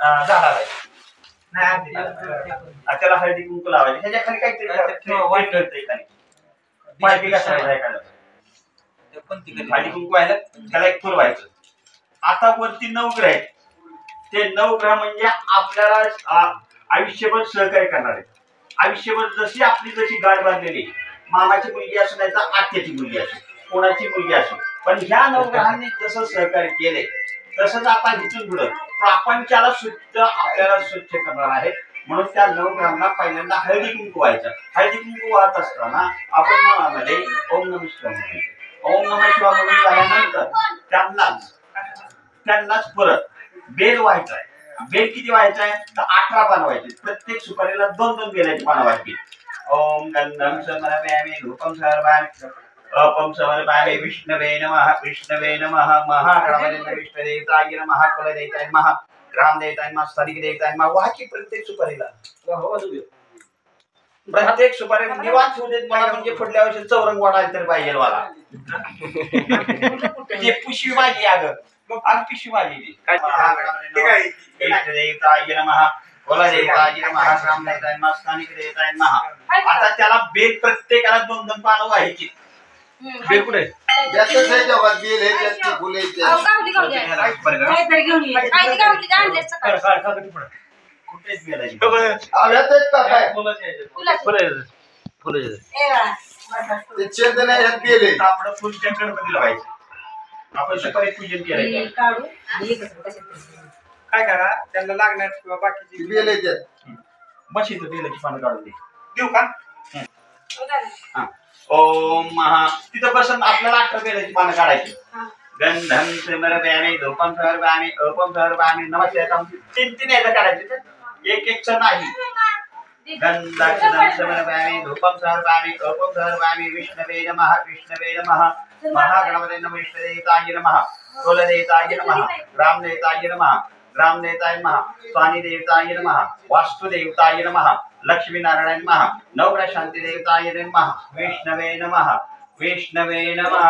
झाला नाही त्याला हळदी कुंकू लावायची त्याच्या खाली काहीतरी खाली माहिती कसा हळदी कुंकू व्हायला त्याला एक फुल व्हायचं. आता वरती 9 ग्रह आहेत. ते 9 ग्रह म्हणजे आपल्याला आयुष्यभर सहकार्य करणार आहेत. आयुष्यभर जशी आपली जशी गाठ बांधलेली मामाची मुलगी असो नाही तर आत्याची मुलगी असो कोणाची मुलगी असो पण ह्या 9 ग्रहांनी जसं सहकार्य केले तसंच आता इथून पुढे प्रपंचाला शुद्ध आपल्याला स्वच्छ करणार आहे. म्हणून त्या 9 ग्रहांना पहिल्यांदा हळदी कुंकू व्हायचं. हळदी कुंकू वाहत असताना आपण मनामध्ये ओम नमः शिवाय म्हणायचं. ओम नमः शिवाय म्हणून झाल्यानंतर त्यांनाच परत बेल व्हायचा आहे. बेल किती व्हायचा आहे तर 18 पानं व्हायची. प्रत्येक सुपारीला 2-2 बेलाची पानं व्हायची. ओम गंधम समर्पयामि धूपम समर्पयामि अपम समर्पयामि विष्णवे नमः विष्णवे नमः महागणपते विष्णुदेवताय नमः कुलदेवताय नमः ग्रामदेवताय नमः स्थानिकदेवताय नमः. वाची प्रत्येक सुपारीला प्रत्येक सुपारी निवांत होऊ देत मला म्हणजे पुढल्या वर्षी चौरंग वाढायला तर पाहिजे मला. ते पुष्वी माझी अगं पिशवी माझी विष्णुदेवताय नमः कुलदेवताय नमः ग्रामदेवताय नमः स्थानिकदेवताय नमः. आता त्याला बेल प्रत्येकाला 2-2 पानं व्हायची. बेल कुठे आपण सुपारी पूजन केलं काय करा त्यांना लागणार किंवा बाकीची बेल येतात बशीचं बेलाची पानं काढून देऊ का. ओम महा तिथं बसून आपल्याला 18 बेलाची पानं काढायची. गंधम समर्पयामि धूपम समर्पयामि अपम समर्पयामि नमस्ते 3 यायला काढायचे एक नाही. गंधाक्षरम समर्पयामि धूपम समर्पयामि अपम समर्पयामि विष्णवे नमः विष्णवे नमः महागणपते नमः विष्णुदेवताय नमः कुलदेवताय नमः ग्रामदेवताय नमः ग्रामदेवताय नमः स्वानिदेवताय नमः वास्तुदेवताय नमः लक्ष्मीनारायण नमः नवग्रह शांति देवताय नमः विष्णवे नमः विष्णवे नमः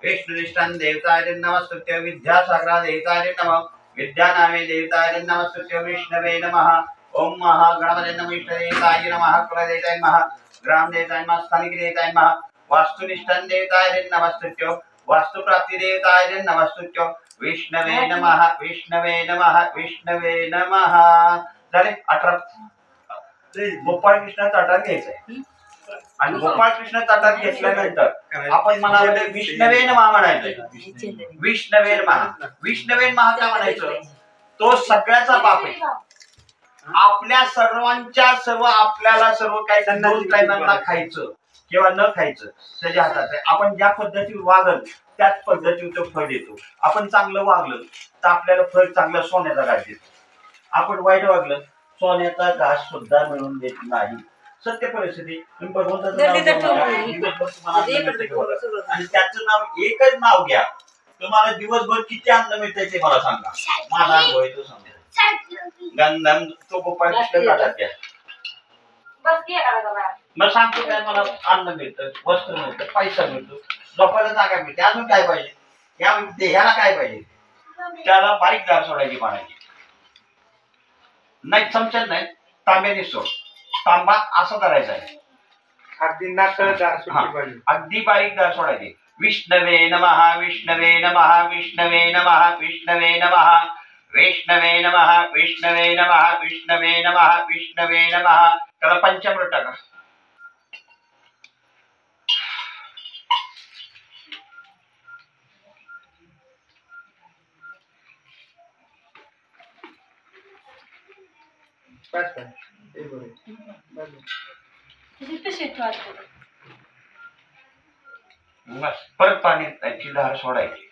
विष्णुनिष्ठान देवताय नमस्तुत्य विद्यासागरा देवताय नमः विद्यानामे देवताय नमस्तुत्य विष्णवे नमः. ओम महागणपते नमः विष्णुदेवताय नमः कुलदेवताय नमः ग्रामदेवताय नमः स्थानिकदेवताय नमः वास्तुनिष्ठान देवताय नमस्तुत्य वास्तुप्राप्ति देवताय नमस्तुत्य विष्णवे नमः विष्णवे नमः विष्णवे नमः. झाले 18. गोपाळ कृष्ण ताटात घ्यायचंय आणि गोपाळ कृष्ण ताटात घेतल्यानंतर आपण म्हणाले विष्णवे नमः म्हणायचं. विष्णवे नमः विष्णवे नमः काय म्हणायचं तो सगळ्याचा बाप आहे. आपल्या सर्वांच्या सर्व आपल्याला सर्व काही त्यांना खायचं किंवा न खायचं त्याच्या हातात आहे. आपण ज्या पद्धतीने वागल त्याच पद्धतीने तो फळ देतो. आपण चांगलं वागलं तर आपल्याला फळ चांगलं सोन्याचा घास देतो. आपण वाईट वागलं सोन्याचा घास सुद्धा मिळून देत नाही. सत्य परिस्थिती. आणि त्याचं नाव एकच नाव घ्या तुम्हाला दिवसभर किती अन्न मिळतंय ते मला सांगा. माझा अनुभव आहे तो सांगतो. गंधम तो गोपाळ कृष्ण ताटात घ्या मग सांगतो काय मला अन्न मिळतं वस्त्र मिळतं पैसा मिळतो झोपायला जागा मिळते अजून काय पाहिजे या ह्याला काय पाहिजे त्याला बारीक दार सोडायची पाण्याची नाही चमचा नाही तांब्याने सोड. तांबा असा करायचा आहे अगदी बारीक दार सोडायची. विष्णवे नमः विष्णवे नमः विष्णवे नमः विष्णवे नमः विष्णवे नमः विष्णवे नमः विष्णवे नमः विष्णवे नमः. त्याला पंचामृत टाका. परत पाणी त्याची धार सोडायची.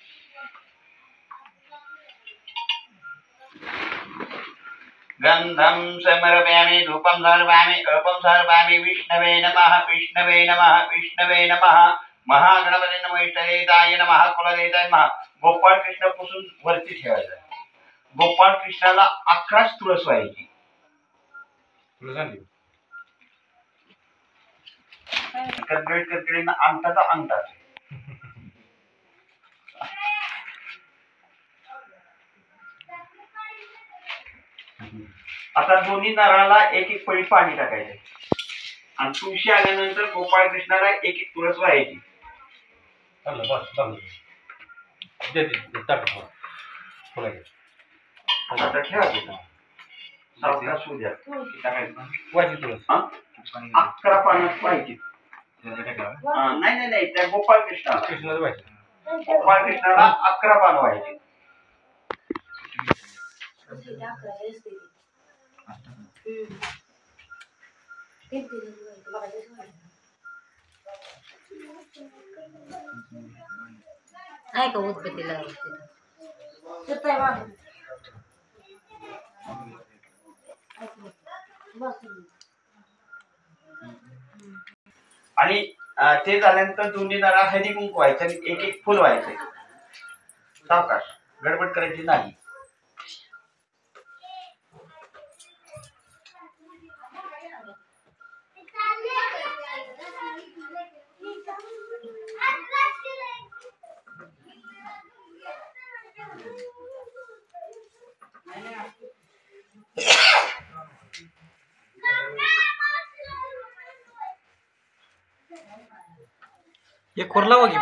गंधम समर्पयामि धूपम समर्पयामि अपम समर्पयामि विष्णवे नमः विष्णवे नमः विष्णवे नमः महागणपते नमः विष्णुदेवताय नमः कुलदेवताय नमः. गोपाळ कृष्ण पासून वरती ठेवायचं. गोपाळ कृष्णाला 11 तुळस व्हायची. कडकडीनं अंगठाचा अंगठा आता दोन्ही नारळाला एक एक पळी पाणी टाकायचं आणि तुळशी आल्यानंतर गोपाळ कृष्णाला एक एक तुळस व्हायची. आता ठेवायचं सावकाश होऊ द्या. टाकायचं तुळस 11 पानं पाहिजे. नाही त्या गोपाळ कृष्णाला गोपाळ कृष्णाला 11 पानं व्हायची. आहे का उदबत्तीला आणि ते झाल्यानंतर दोन्ही नारळ हळदी कुंकू व्हायचं आणि एक एक फुल व्हायचं. सावकाश गडबड करायची नाही. एक खोरला वागी